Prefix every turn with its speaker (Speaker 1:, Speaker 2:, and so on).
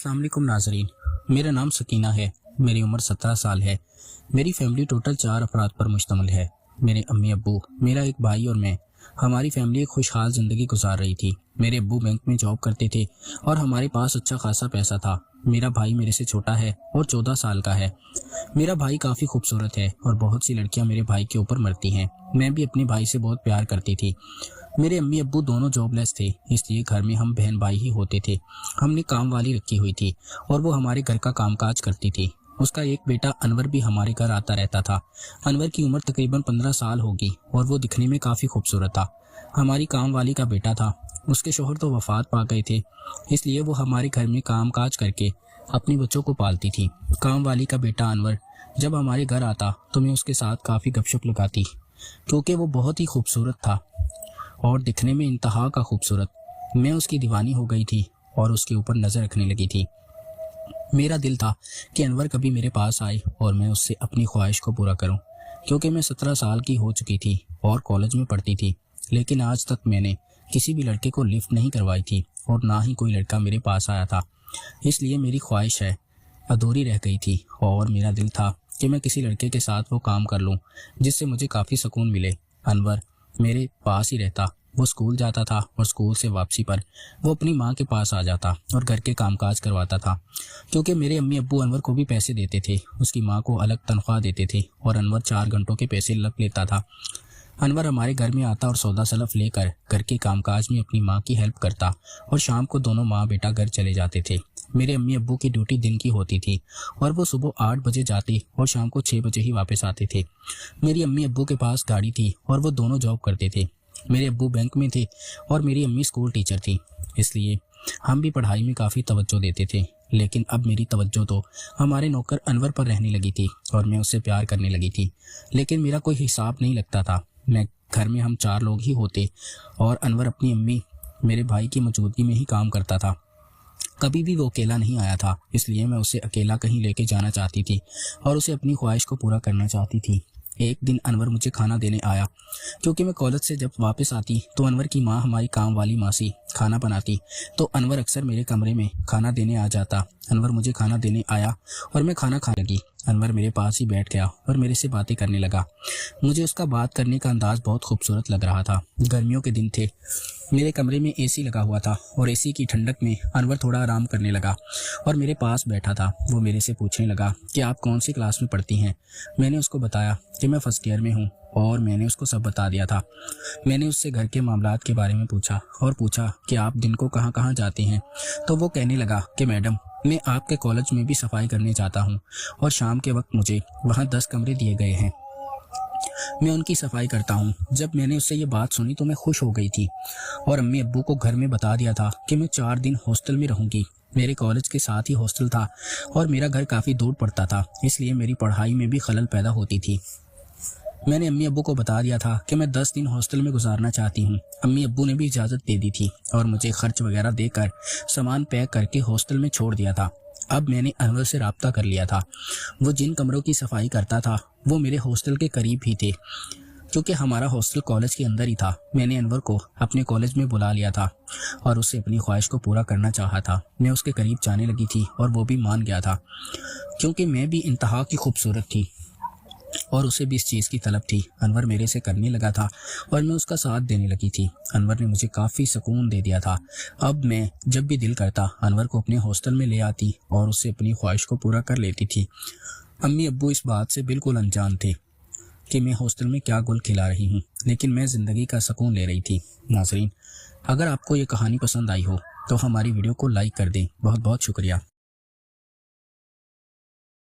Speaker 1: अस्सलाम वालेकुम नाजरीन। मेरा नाम सकीना है। मेरी उम्र 17 साल है। मेरी फैमिली टोटल 4 अफराद पर मुश्तमिल है। मेरे अम्मी अब्बू, मेरा एक भाई और मैं। हमारी फैमिली एक खुशहाल ज़िंदगी गुजार रही थी। मेरे अब्बू बैंक में जॉब करते थे और हमारे पास अच्छा खासा पैसा था। मेरा भाई मेरे से छोटा है और 14 साल का है। मेरा भाई काफ़ी खूबसूरत है और बहुत सी लड़कियां मेरे भाई के ऊपर मरती हैं। मैं भी अपने भाई से बहुत प्यार करती थी। मेरे अम्मी अब्बू दोनों जॉबलेस थे, इसलिए घर में हम बहन भाई ही होते थे। हमने काम वाली रखी हुई थी और वो हमारे घर का कामकाज करती थी। उसका एक बेटा अनवर भी हमारे घर आता रहता था। अनवर की उम्र तकरीबन 15 साल होगी और वो दिखने में काफ़ी खूबसूरत था। हमारी काम वाली का बेटा था। उसके शोहर तो वफात पा गए थे, इसलिए वो हमारे घर में काम काज करके अपने बच्चों को पालती थी। काम वाली का बेटा अनवर जब हमारे घर आता तो मैं उसके साथ काफ़ी गपशप लगाती, क्योंकि वो बहुत ही खूबसूरत था और दिखने में इंतहा का खूबसूरत। मैं उसकी दीवानी हो गई थी और उसके ऊपर नज़र रखने लगी थी। मेरा दिल था कि अनवर कभी मेरे पास आए और मैं उससे अपनी ख्वाहिश को पूरा करूं, क्योंकि मैं 17 साल की हो चुकी थी और कॉलेज में पढ़ती थी। लेकिन आज तक मैंने किसी भी लड़के को लिफ्ट नहीं करवाई थी और ना ही कोई लड़का मेरे पास आया था। इसलिए मेरी ख्वाहिश है अधूरी रह गई थी और मेरा दिल था कि मैं किसी लड़के के साथ वो काम कर लूं जिससे मुझे काफ़ी सुकून मिले। अनवर मेरे पास ही रहता। वो स्कूल जाता था और स्कूल से वापसी पर वो अपनी माँ के पास आ जाता और घर के कामकाज करवाता था, क्योंकि मेरे अम्मी अब्बू अनवर को भी पैसे देते थे। उसकी माँ को अलग तनख्वाह देते थे और अनवर 4 घंटों के पैसे लग लेता था। अनवर हमारे घर में आता और सौदा सलफ लेकर घर के कामकाज में अपनी माँ की हेल्प करता और शाम को दोनों माँ बेटा घर चले जाते थे। मेरे अम्मी अब्बू की ड्यूटी दिन की होती थी और वो सुबह 8 बजे जाते और शाम को 6 बजे ही वापस आते थे। मेरी अम्मी अब्बू के पास गाड़ी थी और वो दोनों जॉब करते थे। मेरे अब्बू बैंक में थे और मेरी अम्मी स्कूल टीचर थी, इसलिए हम भी पढ़ाई में काफ़ी तवज्जो देते थे। लेकिन अब मेरी तवज्जो तो हमारे नौकर अनवर पर रहने लगी थी और मैं उससे प्यार करने लगी थी। लेकिन मेरा कोई हिसाब नहीं लगता था। मैं घर में हम 4 लोग ही होते और अनवर अपनी अम्मी मेरे भाई की मौजूदगी में ही काम करता था। कभी भी वो अकेला नहीं आया था, इसलिए मैं उसे अकेला कहीं लेके जाना चाहती थी और उसे अपनी ख्वाहिश को पूरा करना चाहती थी। एक दिन अनवर मुझे खाना देने आया, क्योंकि मैं कॉलेज से जब वापस आती तो अनवर की माँ, हमारी काम वाली मासी, खाना बनाती, तो अनवर अक्सर मेरे कमरे में खाना देने आ जाता। अनवर मुझे खाना देने आया और मैं खाना खाने लगी। अनवर मेरे पास ही बैठ गया और मेरे से बातें करने लगा। मुझे उसका बात करने का अंदाज बहुत खूबसूरत लग रहा था। गर्मियों के दिन थे, मेरे कमरे में एसी लगा हुआ था और एसी की ठंडक में अनवर थोड़ा आराम करने लगा और मेरे पास बैठा था। वो मेरे से पूछने लगा कि आप कौन सी क्लास में पढ़ती हैं। मैंने उसको बताया कि मैं फर्स्ट ईयर में हूँ और मैंने उसको सब बता दिया था। मैंने उससे घर के मामलात के बारे में पूछा और पूछा कि आप दिन को कहाँ कहाँ जाते हैं। तो वो कहने लगा कि मैडम, मैं आपके कॉलेज में भी सफाई करने जाता हूँ और शाम के वक्त मुझे वहाँ 10 कमरे दिए गए हैं, मैं उनकी सफाई करता हूँ। जब मैंने उससे ये बात सुनी तो मैं खुश हो गई थी और अम्मी अब्बू को घर में बता दिया था कि मैं 4 दिन हॉस्टल में रहूँगी। मेरे कॉलेज के साथ ही हॉस्टल था और मेरा घर काफ़ी दूर पड़ता था, इसलिए मेरी पढ़ाई में भी खलल पैदा होती थी। मैंने अम्मी अब्बू को बता दिया था कि मैं 10 दिन हॉस्टल में गुजारना चाहती हूँ। अम्मी अब्बू ने भी इजाज़त दे दी थी और मुझे खर्च वगैरह देकर सामान पैक करके हॉस्टल में छोड़ दिया था। अब मैंने अनवर से राब्ता कर लिया था। वो जिन कमरों की सफाई करता था वो मेरे हॉस्टल के करीब ही थे, क्योंकि हमारा हॉस्टल कॉलेज के अंदर ही था। मैंने अनवर को अपने कॉलेज में बुला लिया था और उससे अपनी ख्वाहिश को पूरा करना चाहा था। मैं उसके करीब जाने लगी थी और वो भी मान गया था, क्योंकि मैं भी इंतहा की खूबसूरत थी और उसे भी इस चीज़ की तलब थी। अनवर मेरे से करने लगा था और मैं उसका साथ देने लगी थी। अनवर ने मुझे काफ़ी सुकून दे दिया था। अब मैं जब भी दिल करता अनवर को अपने हॉस्टल में ले आती और उससे अपनी ख्वाहिश को पूरा कर लेती थी। अम्मी अब्बू इस बात से बिल्कुल अनजान थे कि मैं हॉस्टल में क्या गुल खिला रही हूँ, लेकिन मैं ज़िंदगी का सुकून ले रही थी। नाज़रीन, अगर आपको ये कहानी पसंद आई हो तो हमारी वीडियो को लाइक कर दें। बहुत बहुत शुक्रिया।